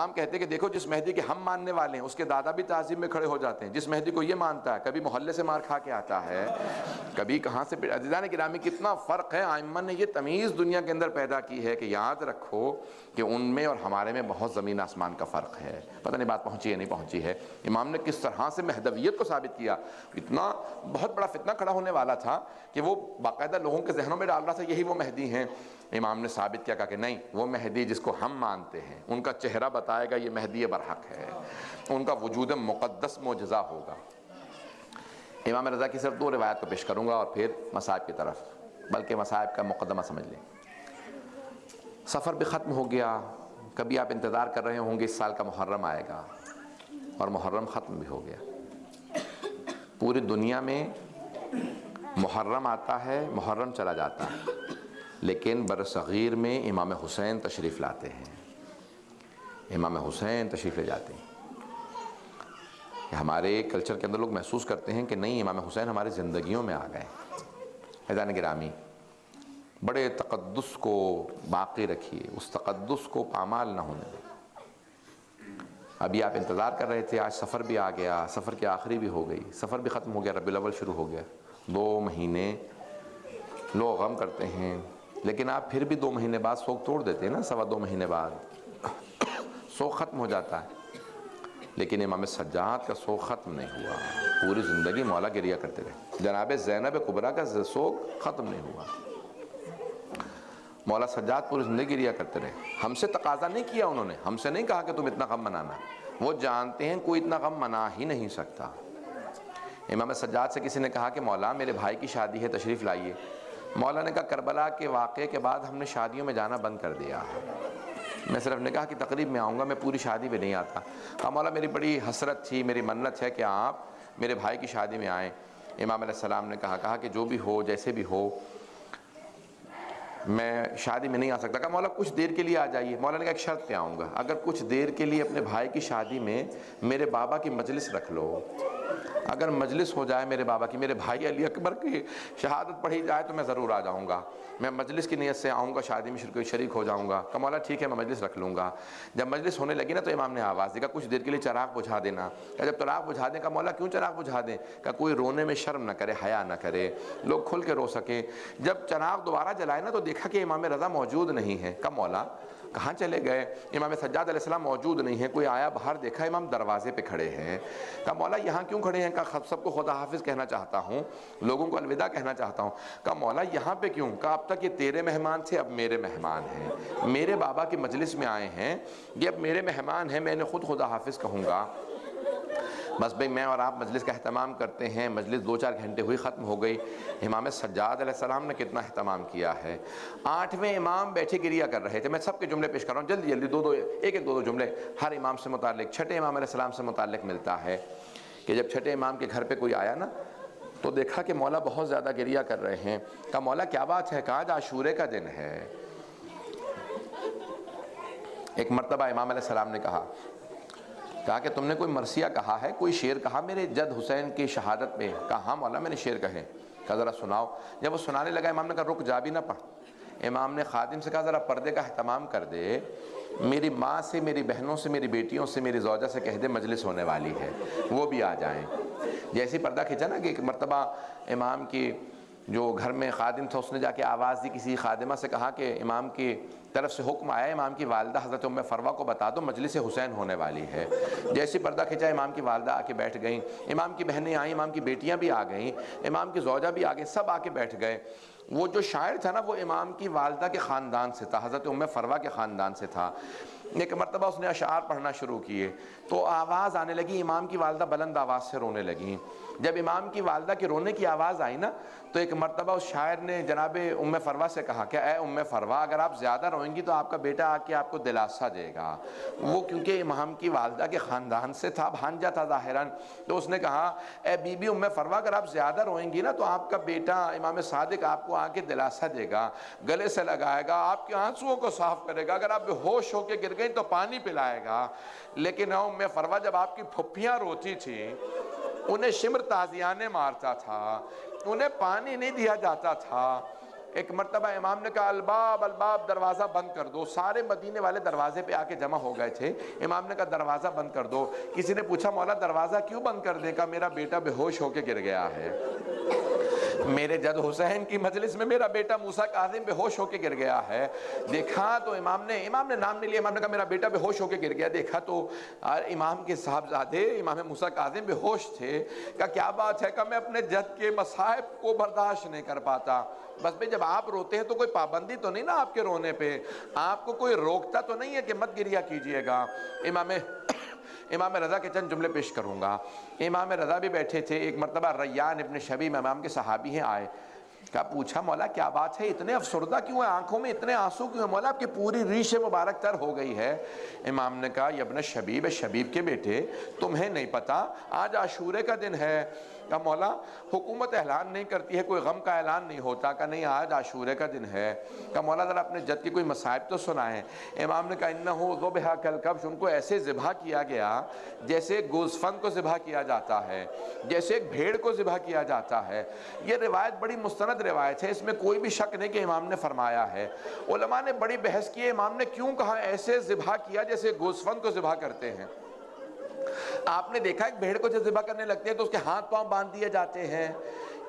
ہم کہتے ہیں کہ دیکھو جس مہدی کے ہم ماننے والے ہیں اس کے دادا بھی تعظیم میں کھڑے ہو جاتے ہیں. جس مہدی کو یہ مانتا ہے کبھی محلے سے مار کھا کے آتا ہے, کبھی کہاں سے. عزیزان گرامی کتنا فرق ہے. ائمہ نے یہ تمیز دنیا کے اندر پیدا کی ہے کہ یاد رکھو کہ ان میں اور ہمارے میں بہت زمین آسمان کا فرق ہے. پتہ نہیں بات پہنچی ہے نہیں پہنچی ہے. امام نے کس طرح سے مہدویت کو ثابت کیا. اتنا بہت بڑا فتنہ کھڑا ہونے والا تھا کہ وہ باقاعدہ لوگوں کے ذہنوں میں ڈال رہا تھا یہی وہ مہدی ہیں. امام نے ثابت کیا, کہا کہ نہیں, وہ مہدی جس کو ہم مانتے ہیں ان کا چہرہ بتائے گا یہ مہدی برحق ہے, ان کا وجود مقدس معجزہ ہوگا. امام رضا کی صرف 2 روایت کو پیش کروں گا اور پھر مصائب کی طرف, بلکہ مصائب کا مقدمہ سمجھ لیں. سفر بھی ختم ہو گیا. کبھی آپ انتظار کر رہے ہوں گے اس سال کا محرم آئے گا, اور محرم ختم بھی ہو گیا. پوری دنیا میں محرم آتا ہے, محرم چلا جاتا ہے, لیکن برصغیر میں امام حسین تشریف لاتے ہیں. امام حسین تشریف لے جاتے ہیں. ہمارے کلچر کے اندر لوگ محسوس کرتے ہیں کہ نہیں, امام حسین ہماری زندگیوں میں آ گئے. عزیزان گرامی, بڑے تقدس کو باقی رکھیے, اس تقدس کو پامال نہ ہونے دیں. ابھی آپ انتظار کر رہے تھے, آج سفر بھی آ گیا, سفر کی آخری بھی ہو گئی, سفر بھی ختم ہو گیا, ربیع الاول شروع ہو گیا. 2 مہینے لوگ غم کرتے ہیں, لیکن آپ پھر بھی 2 مہینے بعد سوگ توڑ دیتے ہیں نا. 2.25 مہینے بعد سوگ ختم ہو جاتا ہے. لیکن امام سجاد کا سوگ ختم نہیں ہوا. پوری زندگی مولا گریا کرتے رہے. جناب زینب کبریٰ کا سوگ ختم نہیں ہوا. مولا سجاد پوری زندگی گریا کرتے رہے. ہم سے تقاضا نہیں کیا انہوں نے, ہم سے نہیں کہا کہ تم اتنا غم منانا. وہ جانتے ہیں کوئی اتنا غم منا ہی نہیں سکتا. امام سجاد سے کسی نے کہا کہ مولا میرے بھائی کی شادی ہے, تشریف لائیے. مولا نے کہا کربلا کے واقعے کے بعد ہم نے شادیوں میں جانا بند کر دیا. میں صرف نے کہا کہ تقریب میں آؤں گا, میں پوری شادی میں نہیں آتا. کہا مولا میری بڑی حسرت تھی, میری منت ہے کہ آپ میرے بھائی کی شادی میں آئیں. امام علیہ السلام نے کہا کہ جو بھی ہو, جیسے بھی ہو, میں شادی میں نہیں آ سکتا. کہا مولا کچھ دیر کے لیے آ جائیے. مولا نے کہا ایک شرط پہ آؤں گا, اگر کچھ دیر کے لیے اپنے بھائی کی شادی میں میرے بابا کی مجلس رکھ لو. اگر مجلس ہو جائے میرے بابا کی, میرے بھائی علی اکبر کی شہادت پڑھی جائے تو میں ضرور آ جاؤں گا. میں مجلس کی نیت سے آؤں گا, شادی میں شریک ہو جاؤں گا. کہا مولا ٹھیک ہے, میں مجلس رکھ لوں گا. جب مجلس ہونے لگی نا تو امام نے آواز دی, کہا کچھ دیر کے لیے چراغ بجھا دینا. کہ جب چراغ بجھا دیں. کہا مولا کیوں چراغ بجھا دیں؟ کہ کوئی رونے میں شرم نہ کرے, حیا نہ کرے, لوگ کھل کے رو سکیں. جب چراغ دوبارہ جلائے نا تو دیکھا کہ امام رضا موجود نہیں ہے. کہا مولا کہاں چلے گئے؟ امام سجاد علیہ السلام موجود نہیں ہے. کوئی آیا, باہر دیکھا امام دروازے پہ کھڑے ہیں. کہا مولا یہاں کیوں کھڑے ہیں؟ کہا سب کو خدا حافظ کہنا چاہتا ہوں, لوگوں کو الوداع کہنا چاہتا ہوں. کہا مولا یہاں پہ کیوں؟ کہا اب تک یہ تیرے مہمان تھے, اب میرے مہمان ہیں. میرے بابا کی مجلس میں آئے ہیں, یہ اب میرے مہمان ہیں, میں انہیں خود خدا حافظ کہوں گا. بس بھئی میں اور آپ مجلس کا اہتمام کرتے ہیں. مجلس 2-4 گھنٹے ہوئی, ختم ہو گئی. امام سجاد علیہ السلام نے کتنا اہتمام کیا ہے. 8ویں امام بیٹھے گریا کر رہے تھے. میں سب کے جملے پیش کر رہا ہوں, جلدی جلدی, ایک 2 جملے ہر امام سے متعلق. 6ٹھے امام علیہ السلام سے متعلق ملتا ہے کہ جب 6ٹھے امام کے گھر پہ کوئی آیا نا تو دیکھا کہ مولا بہت زیادہ گریا کر رہے ہیں. کہا مولا کیا بات ہے؟ کہا آج عاشورے کا دن ہے. ایک مرتبہ امام علیہ السلام نے کہا کہ تم نے کوئی مرثیہ کہا ہے, کوئی شعر کہا میرے جد حسین کی شہادت میں؟ کہا ہاں مولا میں نے شعر کہے. کہا ذرا سناؤ. جب وہ سنانے لگا امام نے کہا رک جا بھی نہ پڑھ. امام نے خادم سے کہا ذرا پردے کا اہتمام کر دے, میری ماں سے, میری بہنوں سے, میری بیٹیوں سے, میری زوجہ سے کہہ دے مجلس ہونے والی ہے, وہ بھی آ جائیں. جیسے پردہ کھینچا نا کہ ایک مرتبہ امام کی جو گھر میں خادم تھا اس نے جا کے آواز دی, کسی خادمہ سے کہا کہ امام کی طرف سے حکم آیا, امام کی والدہ حضرت ام فروہ کو بتا دو مجلس حسین ہونے والی ہے. جیسے پردہ کھینچا امام کی والدہ آ کے بیٹھ گئیں, امام کی بہنیں آئیں, امام کی بیٹیاں بھی آ گئیں, امام کی زوجہ بھی آ گئیں, سب آ کے بیٹھ گئے. وہ جو شاعر تھا نا وہ امام کی والدہ کے خاندان سے تھا, حضرت ام فروہ کے خاندان سے تھا. ایک مرتبہ اس نے اشعار پڑھنا شروع کیے تو آواز آنے لگی, امام کی والدہ بلند آواز سے رونے لگیں. جب امام کی والدہ کی رونے کی آواز آئی نا تو ایک مرتبہ اس شاعر نے جناب ام فروہ سے کہا کہ اے ام فروہ اگر آپ زیادہ روئیں گی تو آپ کا بیٹا آ کے آپ کو دلاسا دے گا. وہ کیونکہ امام کی والدہ کے خاندان سے تھا, بھانجا تھا ظاہراً, تو اس نے کہا اے بی بی ام فروہ اگر آپ زیادہ روئیں گی نا تو آپ کا بیٹا امام صادق آپ کو آ کے دلاسا دے گا, گلے سے لگائے گا, آپ کے آنسوؤں کو صاف کرے گا, اگر آپ بے ہوش ہو کے گر گئیں تو پانی پلائے گا. لیکن ام فروہ جب آپ کی پھپھیاں روتی تھیں انہیں شمر تازیانے مارتا تھا, انہیں پانی نہیں دیا جاتا تھا, ایک مرتبہ امام نے کہا الباب الباب، دروازہ بند کر دو. سارے مدینے والے دروازے پہ آ کے جمع ہو گئے تھے. امام نے کہا دروازہ بند کر دو. کسی نے پوچھا مولا دروازہ کیوں بند کر دیں؟ کہا میرا بیٹا بے ہوش ہو کے گر گیا ہے. میرے جد حسین کی مجلس میں میرا بیٹا موسیٰ کاظم بے ہوش ہو کے گر گیا ہے. دیکھا تو امام نے نام نہیں لیا. امام نے کہا میرا بیٹا بے ہوش ہو کے گر گیا. دیکھا تو امام کے صاحبزادے امام موسیٰ کاظم بے ہوش تھے. کہا کیا بات ہے؟ کہا میں اپنے جد کے مصائب کو برداشت نہیں کر پاتا. بس بھئی جب آپ روتے ہیں تو کوئی پابندی تو نہیں نا آپ کے رونے پہ، آپ کو کوئی روکتا تو نہیں ہے کہ مت گریا کیجئے گا. امام رضا کے چند جملے پیش کروں گا. امام رضا بھی بیٹھے تھے. ایک مرتبہ ریان ابن شبیب امام کے صحابی ہیں آئے. کہا پوچھا مولا کیا بات ہے، اتنے افسردہ کیوں ہیں، آنکھوں میں اتنے آنسو کیوں ہیں؟ مولا آپ کی پوری ریش مبارک تر ہو گئی ہے. امام نے کہا یا ابن شبیب، شبیب کے بیٹے تمہیں نہیں پتا آج عاشورے کا دن ہے؟ کہا مولا حکومت اعلان نہیں کرتی ہے، کوئی غم کا اعلان نہیں ہوتا. کہا نہیں آج عاشورے کا دن ہے. کہا مولا ذرا اپنے جد کی کوئی مصائب تو سنائیں. امام نے کہا انہو ذبح کالکبش، ان کو ایسے ذبح کیا گیا جیسے گوزفند کو ذبح کیا جاتا ہے، جیسے ایک بھیڑ کو ذبح کیا جاتا ہے. یہ روایت بڑی مستند روایت ہے، اس میں کوئی بھی شک نہیں کہ امام نے فرمایا ہے. علماء نے بڑی بحث کی ہے امام نے کیوں کہا ایسے ذبح کیا جیسے گوزفند کو ذبح کرتے ہیں. آپ نے دیکھا ایک بھیڑ کو جب ذبح کرنے لگتے ہیں تو اس کے ہاتھ پاؤں باندھ دیے جاتے ہیں.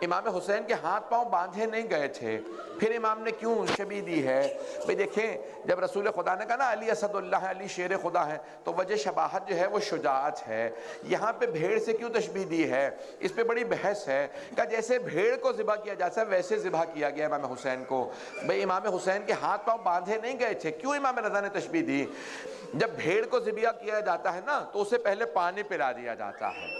امام حسین کے ہاتھ پاؤں باندھے نہیں گئے تھے. پھر امام نے کیوں شبیہ دی ہے؟ بھئی دیکھیں جب رسول خدا نے کہا نا علی اسد اللہ ہے، علی شیر خدا ہے، تو وجہ شباہت جو ہے وہ شجاعت ہے. یہاں پہ بھیڑ سے کیوں تشبیہ دی ہے؟ اس پہ بڑی بحث ہے کہ جیسے بھیڑ کو ذبح کیا جاتا ہے ویسے ذبح کیا گیا امام حسین کو. بھئی امام حسین کے ہاتھ پاؤں باندھے نہیں گئے تھے. کیوں امام رضا نے تشبیہ دی؟ جب بھیڑ کو ذبح کیا جاتا ہے نا تو اسے پہلے پانی پلا دیا جاتا ہے.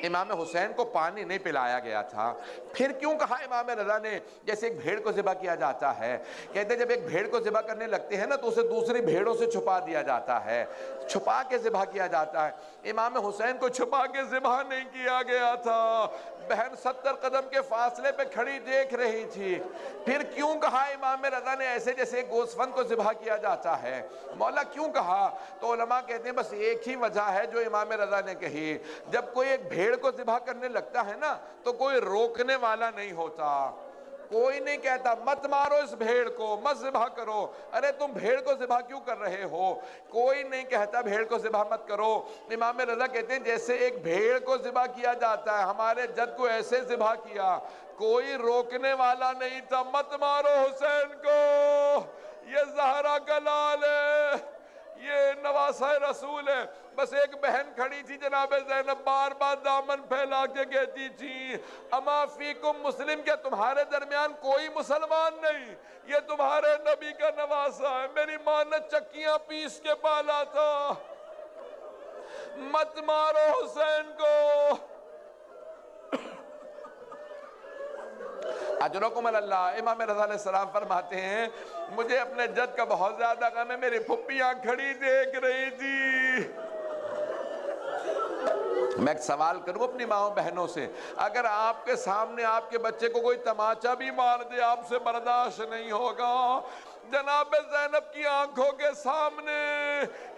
امام حسین کو پانی نہیں پلایا گیا تھا. پھر کیوں کہا امام رضا نے جیسے ایک بھیڑ کو ذبح کیا جاتا ہے؟ کہتے ہیں جب ایک بھیڑ کو ذبح کرنے لگتے ہیں نا تو اسے دوسری بھیڑوں سے چھپا دیا جاتا ہے، چھپا کے ذبح کیا جاتا ہے. امام حسین کو چھپا کے ذبح نہیں کیا گیا تھا. بہن 70 قدم کے فاصلے پہ کھڑی دیکھ رہی تھی. پھر کیوں کہا امام رضا نے ایسے جیسے گوزفند کو ذبح کیا جاتا ہے؟ مولا کیوں کہا؟ تو علماء کہتے ہیں بس ایک ہی وجہ ہے جو امام رضا نے کہی. جب کوئی ایک بھیڑ کو ذبح کرنے لگتا ہے نا تو کوئی روکنے والا نہیں ہوتا. کوئی نہیں کہتا مت مارو اس بھیڑ کو، مت ذبح کرو، ارے تم بھیڑ کو ذبح کیوں کر رہے ہو؟ کوئی نہیں کہتا بھیڑ کو ذبح مت کرو. امام رضا کہتے ہیں جیسے ایک بھیڑ کو ذبح کیا جاتا ہے ہمارے جد کو ایسے ذبح کیا، کوئی روکنے والا نہیں تھا. مت مارو حسین کو، یہ زہرا کا لال ہے، یہ نواسہ رسول ہے. بس ایک بہن کھڑی تھی جناب زینب بار بار دامن پھیلا کے کہتی تھی اما فیکم مسلم، کہ تمہارے درمیان کوئی مسلمان نہیں، یہ تمہارے نبی کا نواسہ ہے. میری ماں نے چکیاں پیس کے پالا تھا. مت مارو حسین کو. اجرکم اللہ. امام رضا علیہ السلام فرماتے ہیں مجھے اپنے جد کا بہت زیادہ غم ہے. میری پھپھیاں کھڑی دیکھ رہی تھی. میں ایک سوال کروں اپنی ماؤں بہنوں سے، اگر آپ کے سامنے آپ کے بچے کو کوئی تماچا بھی مار دے آپ سے برداشت نہیں ہوگا. جناب زینب کی آنکھوں کے سامنے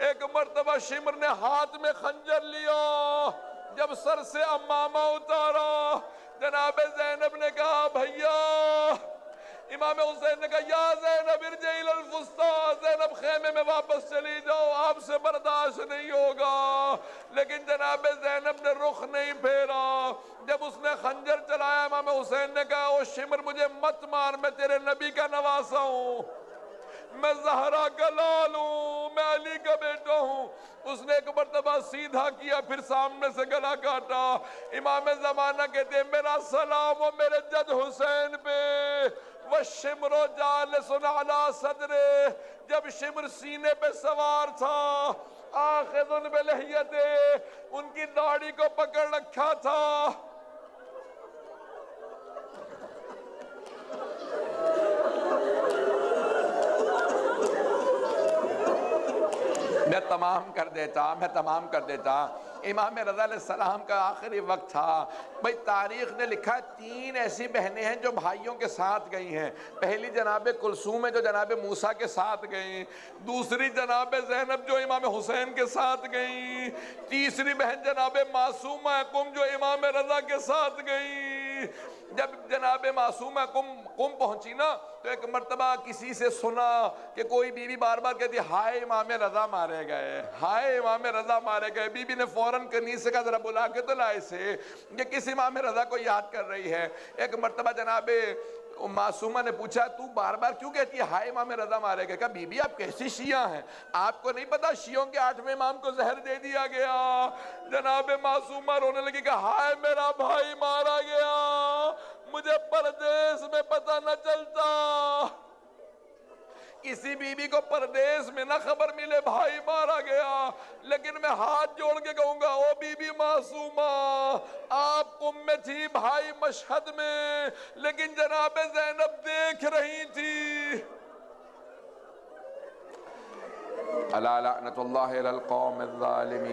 ایک مرتبہ شمر نے ہاتھ میں خنجر لیا، جب سر سے امامہ اتارا جناب زینب نے کہا بھیا، امام حسین نے کہا یا زینب ارجعی الی الفسطیٰ، زینب خیمے میں واپس چلی جاؤ، آپ سے برداشت نہیں ہوگا. لیکن جناب زینب نے رخ نہیں پھیرا. جب اس نے خنجر چلایا امام حسین نے کہا او شمر مجھے مت مار، میں تیرے نبی کا نواسہ ہوں، میں زہرا کا لال ہوں، میں علی کا بیٹا ہوں. اس نے ایک مرتبہ سیدھا کیا پھر سامنے سے گلا کاٹا. امام زمانہ کہتے ہیں میرا سلام و میرے جد حسین پہ. وَالشِّمْرُ جَالِسٌ عَلَى صَدْرِهِ، جب شمر سینے پہ سوار تھا، آخذٌ بِلِحْيَتِهِ، ان کی داڑھی کو پکڑ رکھا تھا. میں تمام کر دیتا. امام رضا علیہ السلام کا آخری وقت تھا. بھئی تاریخ نے لکھا 3 ایسی بہنیں ہیں جو بھائیوں کے ساتھ گئی ہیں. پہلی جناب کلثوم ہے جو جناب موسیٰ کے ساتھ گئیں، دوسری جناب زینب جو امام حسین کے ساتھ گئیں، تیسری بہن جناب معصومہ قم جو امام رضا کے ساتھ گئیں. جب جناب معصومہ قم پہنچی نا تو ایک مرتبہ کسی سے سنا کہ کوئی بیوی بار بار کہتی ہائے امام رضا مارے گئے، ہائے امام رضا مارے گئے. بی بی نے فوراً کنیز سے کہا ذرا بلا کے تو لائے سے کہ کس امام رضا کو یاد کر رہی ہے. ایک مرتبہ جناب معصومہ نے پوچھا تو بار بار کیوں کہتی ہے ہائے امام رضا مارے گئے؟ کہا بی بی آپ کیسی شیعہ ہیں، آپ کو نہیں پتا شیعوں کے 8ویں امام کو زہر دے دیا گیا. جناب معصومہ رونے لگی کہ ہائے میرا بھائی مارا گیا، مجھے پردیس میں پتہ نہ چلتا. کسی بی بی کو پردیس میں نہ خبر ملے بھائی مارا گیا، لیکن میں ہاتھ جوڑ کے کہوں گا او بی بی معصومہ آپ قم میں تھی، بھائی مشہد میں، لیکن جناب زینب دیکھ رہی تھی. الا لعنت اللہ علی القوم الظالمین.